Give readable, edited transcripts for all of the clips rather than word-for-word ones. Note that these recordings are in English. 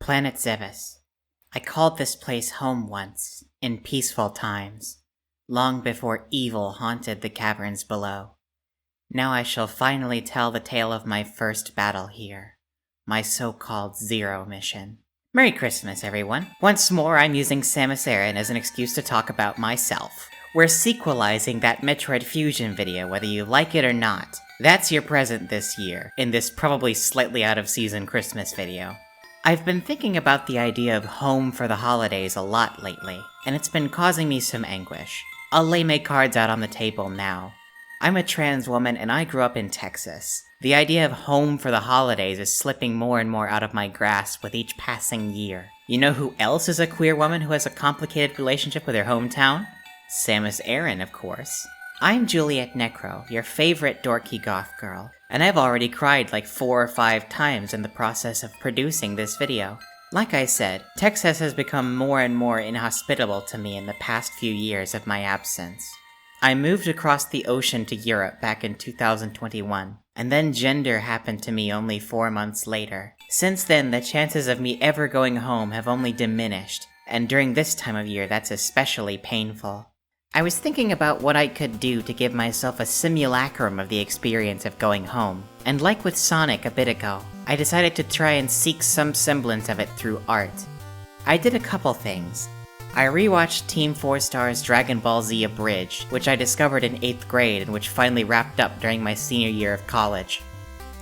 Planet Zebes. I called this place home once, in peaceful times, long before evil haunted the caverns below. Now I shall finally tell the tale of my first battle here, my so-called Zero mission. Merry Christmas, everyone. Once more, I'm using Samus Aran as an excuse to talk about myself. We're sequelizing that Metroid Fusion video, whether you like it or not. That's your present this year, in this probably slightly out-of-season Christmas video. I've been thinking about the idea of home for the holidays a lot lately, and it's been causing me some anguish. I'll lay my cards out on the table now. I'm a trans woman and I grew up in Texas. The idea of home for the holidays is slipping more and more out of my grasp with each passing year. You know who else is a queer woman who has a complicated relationship with her hometown? Samus Aran, of course. I'm Juliet Necro, your favorite dorky goth girl, and I've already cried like 4 or 5 times in the process of producing this video. Like I said, Texas has become more and more inhospitable to me in the past few years of my absence. I moved across the ocean to Europe back in 2021, and then gender happened to me only 4 months later. Since then, the chances of me ever going home have only diminished, and during this time of year that's especially painful. I was thinking about what I could do to give myself a simulacrum of the experience of going home, and like with Sonic a bit ago, I decided to try and seek some semblance of it through art. I did a couple things. I rewatched Team 4 Star's Dragon Ball Z Abridged, which I discovered in 8th grade and which finally wrapped up during my senior year of college.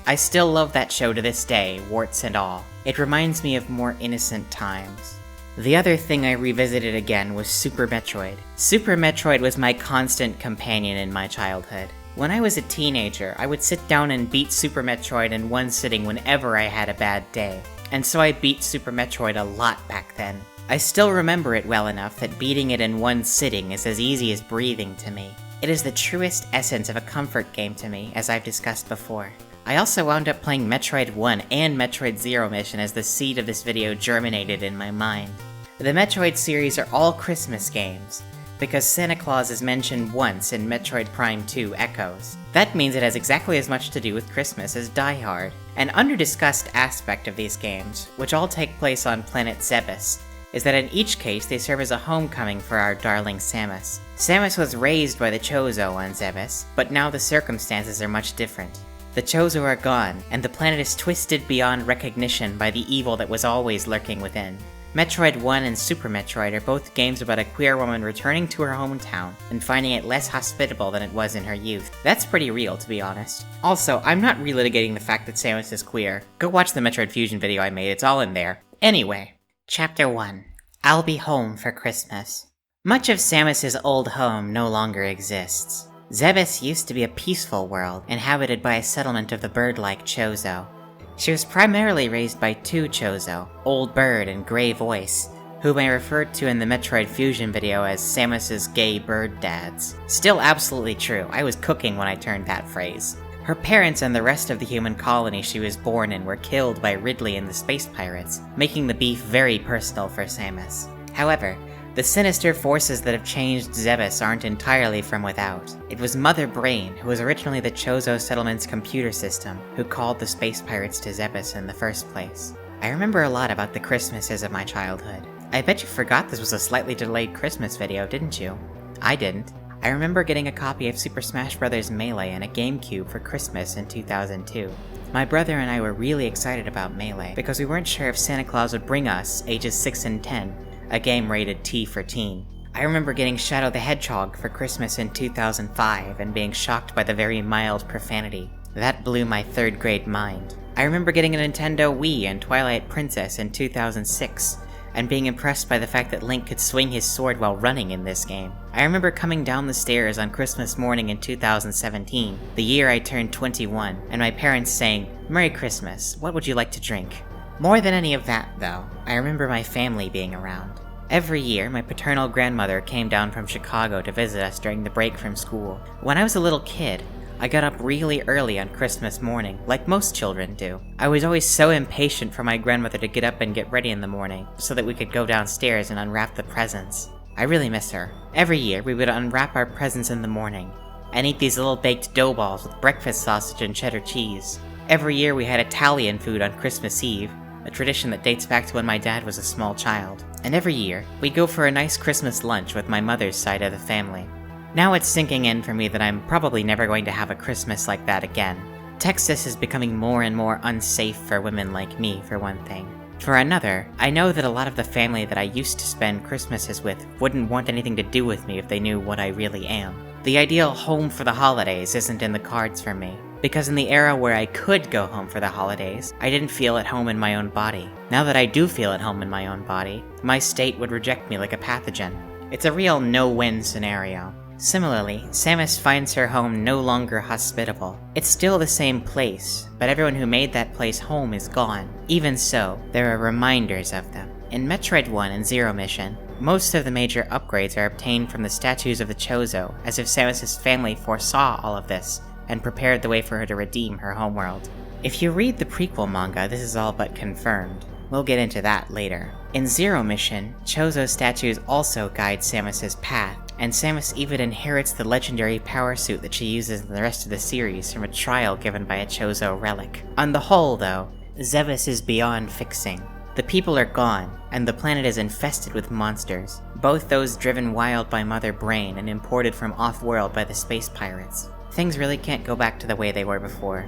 I still love that show to this day, warts and all. It reminds me of more innocent times. The other thing I revisited again was Super Metroid. Super Metroid was my constant companion in my childhood. When I was a teenager, I would sit down and beat Super Metroid in one sitting whenever I had a bad day. And so I beat Super Metroid a lot back then. I still remember it well enough that beating it in one sitting is as easy as breathing to me. It is the truest essence of a comfort game to me, as I've discussed before. I also wound up playing Metroid 1 and Metroid Zero Mission as the seed of this video germinated in my mind. The Metroid series are all Christmas games, because Santa Claus is mentioned once in Metroid Prime 2 Echoes. That means it has exactly as much to do with Christmas as Die Hard. An under-discussed aspect of these games, which all take place on planet Zebes, is that in each case they serve as a homecoming for our darling Samus. Samus was raised by the Chozo on Zebes, but now the circumstances are much different. The Chozo are gone, and the planet is twisted beyond recognition by the evil that was always lurking within. Metroid 1 and Super Metroid are both games about a queer woman returning to her hometown and finding it less hospitable than it was in her youth. That's pretty real, to be honest. Also, I'm not relitigating the fact that Samus is queer. Go watch the Metroid Fusion video I made, it's all in there. Anyway, Chapter 1. I'll be home for Christmas. Much of Samus's old home no longer exists. Zebes used to be a peaceful world, inhabited by a settlement of the bird-like Chozo. She was primarily raised by 2 Chozo, Old Bird and Grey Voice, whom I referred to in the Metroid Fusion video as Samus's gay bird dads. Still absolutely true, I was cooking when I turned that phrase. Her parents and the rest of the human colony she was born in were killed by Ridley and the Space Pirates, making the beef very personal for Samus. However, the sinister forces that have changed Zebes aren't entirely from without. It was Mother Brain, who was originally the Chozo settlement's computer system, who called the Space Pirates to Zebes in the first place. I remember a lot about the Christmases of my childhood. I bet you forgot this was a slightly delayed Christmas video, didn't you? I didn't. I remember getting a copy of Super Smash Bros. Melee and a GameCube for Christmas in 2002. My brother and I were really excited about Melee because we weren't sure if Santa Claus would bring us, ages 6 and 10, a game rated T for teen. I remember getting Shadow the Hedgehog for Christmas in 2005 and being shocked by the very mild profanity. That blew my 3rd grade mind. I remember getting a Nintendo Wii and Twilight Princess in 2006, and being impressed by the fact that Link could swing his sword while running in this game. I remember coming down the stairs on Christmas morning in 2017, the year I turned 21, and my parents saying, "Merry Christmas, what would you like to drink?" More than any of that, though, I remember my family being around. Every year, my paternal grandmother came down from Chicago to visit us during the break from school. When I was a little kid, I got up really early on Christmas morning, like most children do. I was always so impatient for my grandmother to get up and get ready in the morning, so that we could go downstairs and unwrap the presents. I really miss her. Every year, we would unwrap our presents in the morning, and eat these little baked dough balls with breakfast sausage and cheddar cheese. Every year we had Italian food on Christmas Eve, a tradition that dates back to when my dad was a small child. And every year, we'd go for a nice Christmas lunch with my mother's side of the family. Now it's sinking in for me that I'm probably never going to have a Christmas like that again. Texas is becoming more and more unsafe for women like me, for one thing. For another, I know that a lot of the family that I used to spend Christmases with wouldn't want anything to do with me if they knew what I really am. The ideal home for the holidays isn't in the cards for me, because in the era where I could go home for the holidays, I didn't feel at home in my own body. Now that I do feel at home in my own body, my state would reject me like a pathogen. It's a real no-win scenario. Similarly, Samus finds her home no longer hospitable. It's still the same place, but everyone who made that place home is gone. Even so, there are reminders of them. In Metroid 1 and Zero Mission, most of the major upgrades are obtained from the statues of the Chozo, as if Samus' family foresaw all of this, and prepared the way for her to redeem her homeworld. If you read the prequel manga, this is all but confirmed. We'll get into that later. In Zero Mission, Chozo statues also guide Samus' path, and Samus even inherits the legendary power suit that she uses in the rest of the series from a trial given by a Chozo relic. On the whole, though, Zebes is beyond fixing. The people are gone, and the planet is infested with monsters, both those driven wild by Mother Brain and imported from off-world by the space pirates. Things really can't go back to the way they were before.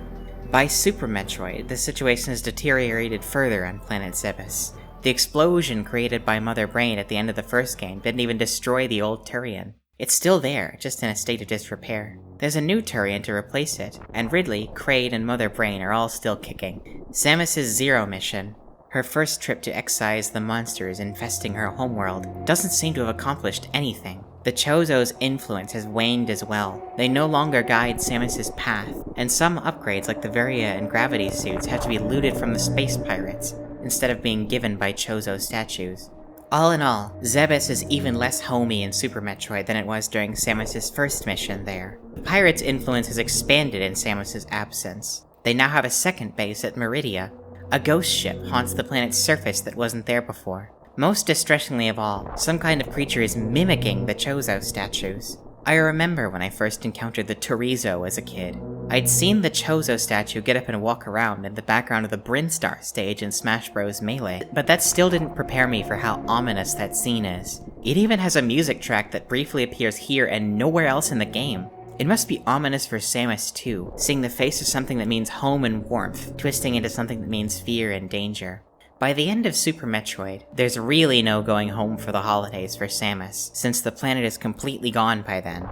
By Super Metroid, the situation has deteriorated further on planet Zebes. The explosion created by Mother Brain at the end of the first game didn't even destroy the old Turian. It's still there, just in a state of disrepair. There's a new Turian to replace it, and Ridley, Kraid, and Mother Brain are all still kicking. Samus' Zero Mission, her first trip to excise the monsters infesting her homeworld, doesn't seem to have accomplished anything. The Chozo's influence has waned as well. They no longer guide Samus' path, and some upgrades like the Varia and Gravity suits have to be looted from the space pirates, instead of being given by Chozo statues. All in all, Zebes is even less homey in Super Metroid than it was during Samus' first mission there. The pirates' influence has expanded in Samus' absence. They now have a second base at Meridia. A ghost ship haunts the planet's surface that wasn't there before. Most distressingly of all, some kind of creature is mimicking the Chozo statues. I remember when I first encountered the Torizo as a kid. I'd seen the Chozo statue get up and walk around in the background of the Brinstar stage in Smash Bros. Melee, but that still didn't prepare me for how ominous that scene is. It even has a music track that briefly appears here and nowhere else in the game. It must be ominous for Samus too, seeing the face of something that means home and warmth, twisting into something that means fear and danger. By the end of Super Metroid, there's really no going home for the holidays for Samus, since the planet is completely gone by then.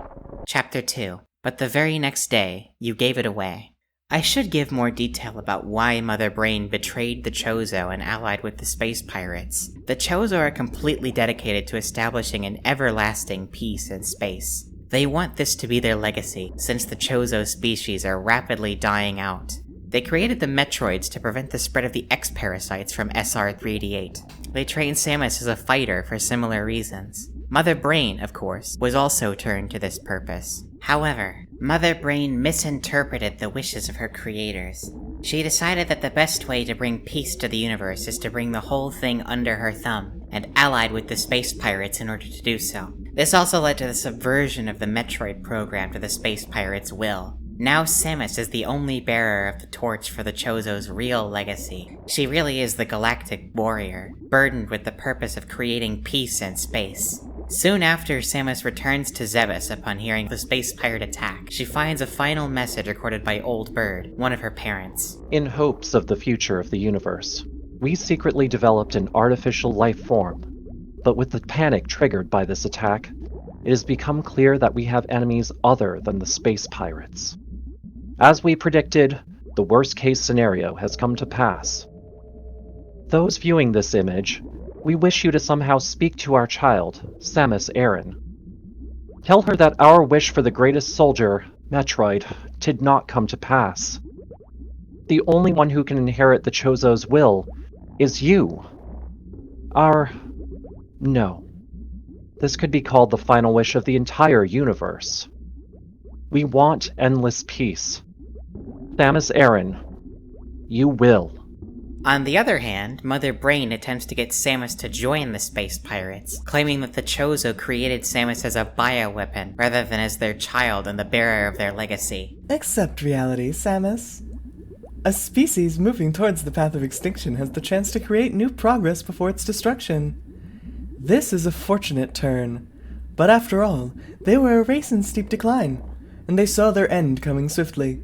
Chapter 2. But the very next day, you gave it away. I should give more detail about why Mother Brain betrayed the Chozo and allied with the space pirates. The Chozo are completely dedicated to establishing an everlasting peace in space. They want this to be their legacy, since the Chozo species are rapidly dying out. They created the Metroids to prevent the spread of the X-parasites from SR-3D8. They trained Samus as a fighter for similar reasons. Mother Brain, of course, was also turned to this purpose. However, Mother Brain misinterpreted the wishes of her creators. She decided that the best way to bring peace to the universe is to bring the whole thing under her thumb, and allied with the space pirates in order to do so. This also led to the subversion of the Metroid program to the space pirates' will. Now Samus is the only bearer of the torch for the Chozo's real legacy. She really is the galactic warrior, burdened with the purpose of creating peace in space. Soon after Samus returns to Zebes upon hearing the space pirate attack, she finds a final message recorded by Old Bird, one of her parents. In hopes of the future of the universe, we secretly developed an artificial life form. But with the panic triggered by this attack, it has become clear that we have enemies other than the space pirates. As we predicted, the worst-case scenario has come to pass. Those viewing this image, we wish you to somehow speak to our child, Samus Aran. Tell her that our wish for the greatest soldier, Metroid, did not come to pass. The only one who can inherit the Chozo's will is you. No. This could be called the final wish of the entire universe. We want endless peace. Samus Aran, you will. On the other hand, Mother Brain attempts to get Samus to join the space pirates, claiming that the Chozo created Samus as a bioweapon rather than as their child and the bearer of their legacy. Accept reality, Samus. A species moving towards the path of extinction has the chance to create new progress before its destruction. This is a fortunate turn. But after all, they were a race in steep decline, and they saw their end coming swiftly.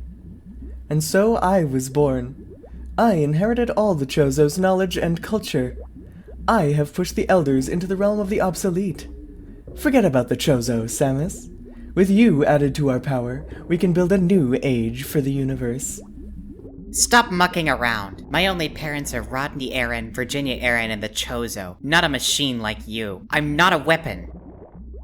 And so I was born. I inherited all the Chozo's knowledge and culture. I have pushed the elders into the realm of the obsolete. Forget about the Chozo, Samus. With you added to our power, we can build a new age for the universe. Stop mucking around. My only parents are Rodney Aaron, Virginia Aaron, and the Chozo, not a machine like you. I'm not a weapon.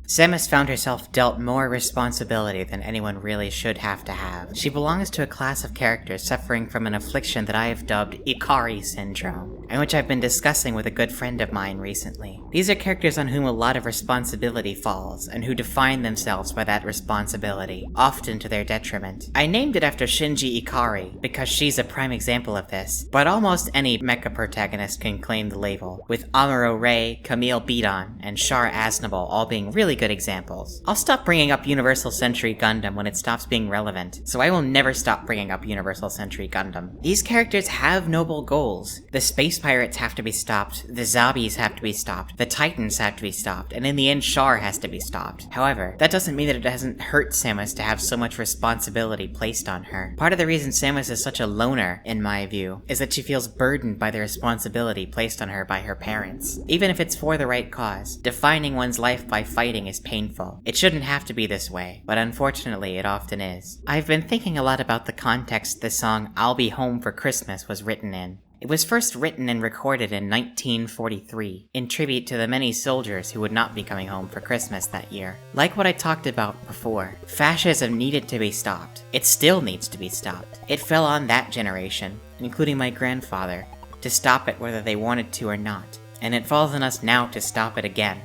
Samus found herself dealt more responsibility than anyone really should have to have. She belongs to a class of characters suffering from an affliction that I have dubbed Ikari Syndrome, and which I've been discussing with a good friend of mine recently. These are characters on whom a lot of responsibility falls, and who define themselves by that responsibility, often to their detriment. I named it after Shinji Ikari, because she's a prime example of this, but almost any mecha protagonist can claim the label, with Amuro Ray, Camille Bidon, and Char Aznable all being really good examples. I'll stop bringing up Universal Century Gundam when it stops being relevant, so I will never stop bringing up Universal Century Gundam. These characters have noble goals. The space pirates have to be stopped, the zombies have to be stopped, the titans have to be stopped, and in the end Char has to be stopped. However, that doesn't mean that it doesn't hurt Samus to have so much responsibility placed on her. Part of the reason Samus is such a loner, in my view, is that she feels burdened by the responsibility placed on her by her parents. Even if it's for the right cause, defining one's life by fighting is painful. It shouldn't have to be this way, but unfortunately it often is. I've been thinking a lot about the context the song I'll Be Home for Christmas was written in. It was first written and recorded in 1943, in tribute to the many soldiers who would not be coming home for Christmas that year. Like what I talked about before, fascism needed to be stopped. It still needs to be stopped. It fell on that generation, including my grandfather, to stop it whether they wanted to or not. And it falls on us now to stop it again.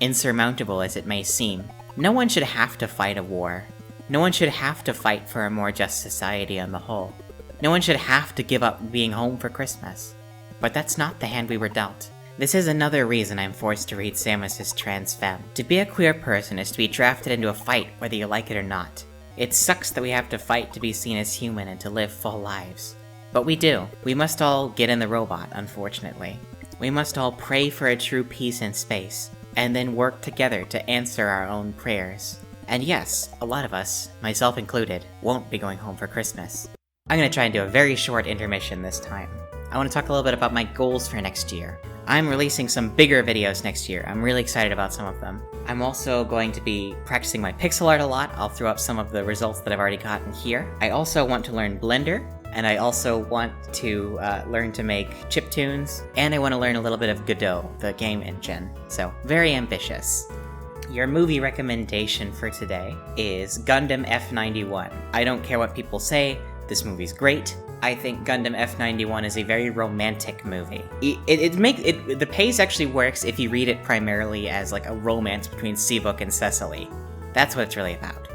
Insurmountable as it may seem, no one should have to fight a war. No one should have to fight for a more just society on the whole. No one should have to give up being home for Christmas. But that's not the hand we were dealt. This is another reason I'm forced to read Samus as trans femme. To be a queer person is to be drafted into a fight whether you like it or not. It sucks that we have to fight to be seen as human and to live full lives. But we do. We must all get in the robot, unfortunately. We must all pray for a true peace in space, and then work together to answer our own prayers. And yes, a lot of us, myself included, won't be going home for Christmas. I'm gonna try and do a very short intermission this time. I want to talk a little bit about my goals for next year. I'm releasing some bigger videos next year. I'm really excited about some of them. I'm also going to be practicing my pixel art a lot. I'll throw up some of the results that I've already gotten here. I also want to learn Blender, and I also want to learn to make chiptunes, and I want to learn a little bit of Godot, the game engine. So, very ambitious. Your movie recommendation for today is Gundam F91. I don't care what people say, this movie's great. I think Gundam F91 is a very romantic movie. The pace actually works if you read it primarily as like a romance between Seabook and Cecily. That's what it's really about.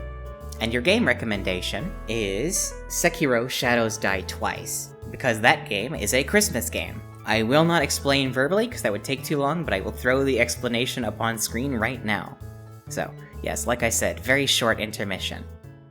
And your game recommendation is Sekiro Shadows Die Twice, because that game is a Christmas game. I will not explain verbally because that would take too long, but I will throw the explanation up on screen right now. So, yes, like I said, very short intermission.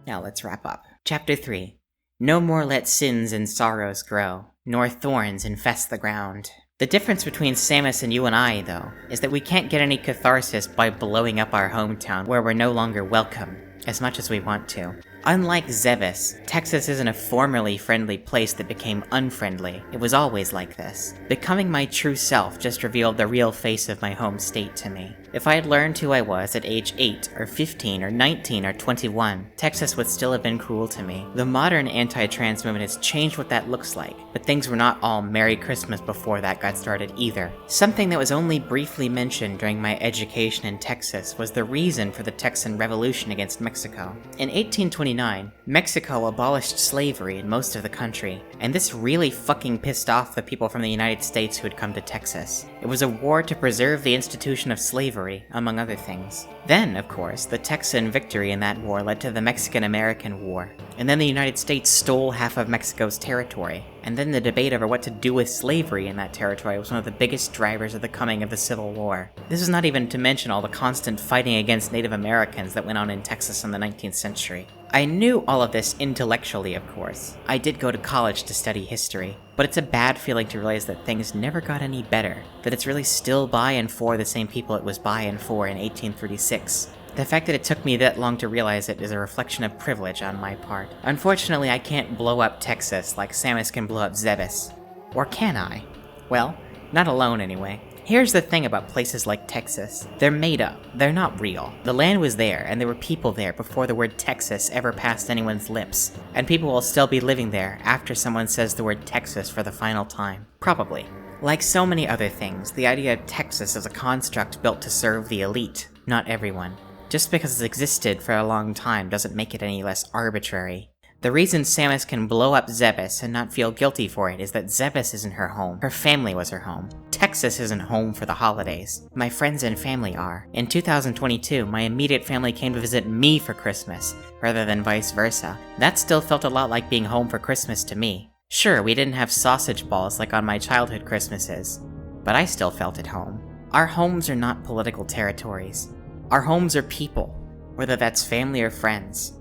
Now let's wrap up. Chapter 3. No more let sins and sorrows grow, nor thorns infest the ground. The difference between Samus and you and I, though, is that we can't get any catharsis by blowing up our hometown where we're no longer welcome, as much as we want to. Unlike Zebes, Texas isn't a formerly friendly place that became unfriendly. It was always like this. Becoming my true self just revealed the real face of my home state to me. If I had learned who I was at age 8, or 15, or 19, or 21, Texas would still have been cruel to me. The modern anti-trans movement has changed what that looks like, but things were not all Merry Christmas before that got started either. Something that was only briefly mentioned during my education in Texas was the reason for the Texan Revolution against Mexico. In 1829, Mexico abolished slavery in most of the country, and this really fucking pissed off the people from the United States who had come to Texas. It was a war to preserve the institution of slavery, among other things. Then, of course, the Texan victory in that war led to the Mexican-American War, and then the United States stole half of Mexico's territory. And then the debate over what to do with slavery in that territory was one of the biggest drivers of the coming of the Civil War. This is not even to mention all the constant fighting against Native Americans that went on in Texas in the 19th century. I knew all of this intellectually, of course. I did go to college to study history, but it's a bad feeling to realize that things never got any better, that it's really still by and for the same people it was by and for in 1836. The fact that it took me that long to realize it is a reflection of privilege on my part. Unfortunately, I can't blow up Texas like Samus can blow up Zebes. Or can I? Well, not alone anyway. Here's the thing about places like Texas. They're made up. They're not real. The land was there, and there were people there before the word Texas ever passed anyone's lips. And people will still be living there after someone says the word Texas for the final time. Probably. Like so many other things, the idea of Texas is a construct built to serve the elite, not everyone. Just because it's existed for a long time doesn't make it any less arbitrary. The reason Samus can blow up Zebes and not feel guilty for it is that Zebes isn't her home. Her family was her home. Texas isn't home for the holidays. My friends and family are. In 2022, my immediate family came to visit me for Christmas, rather than vice versa. That still felt a lot like being home for Christmas to me. Sure, we didn't have sausage balls like on my childhood Christmases, but I still felt at home. Our homes are not political territories. Our homes are people, whether that's family or friends.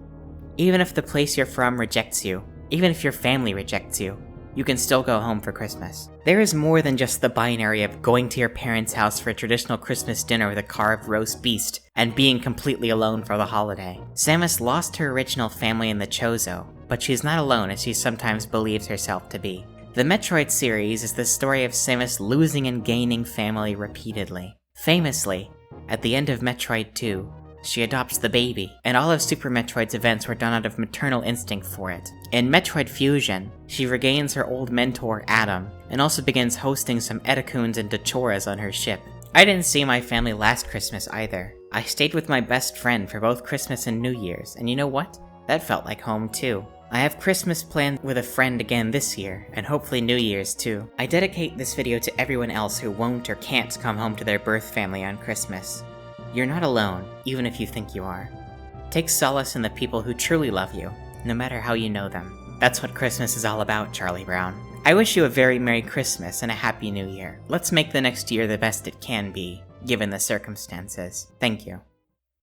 Even if the place you're from rejects you, even if your family rejects you, you can still go home for Christmas. There is more than just the binary of going to your parents' house for a traditional Christmas dinner with a carved roast beast and being completely alone for the holiday. Samus lost her original family in the Chozo, but she's not alone as she sometimes believes herself to be. The Metroid series is the story of Samus losing and gaining family repeatedly. Famously, at the end of Metroid 2, she adopts the baby, and all of Super Metroid's events were done out of maternal instinct for it. In Metroid Fusion, she regains her old mentor, Adam, and also begins hosting some Etecoons and Dachoras on her ship. I didn't see my family last Christmas either. I stayed with my best friend for both Christmas and New Year's, and you know what? That felt like home too. I have Christmas planned with a friend again this year, and hopefully New Year's too. I dedicate this video to everyone else who won't or can't come home to their birth family on Christmas. You're not alone, even if you think you are. Take solace in the people who truly love you, no matter how you know them. That's what Christmas is all about, Charlie Brown. I wish you a very Merry Christmas and a Happy New Year. Let's make the next year the best it can be, given the circumstances. Thank you.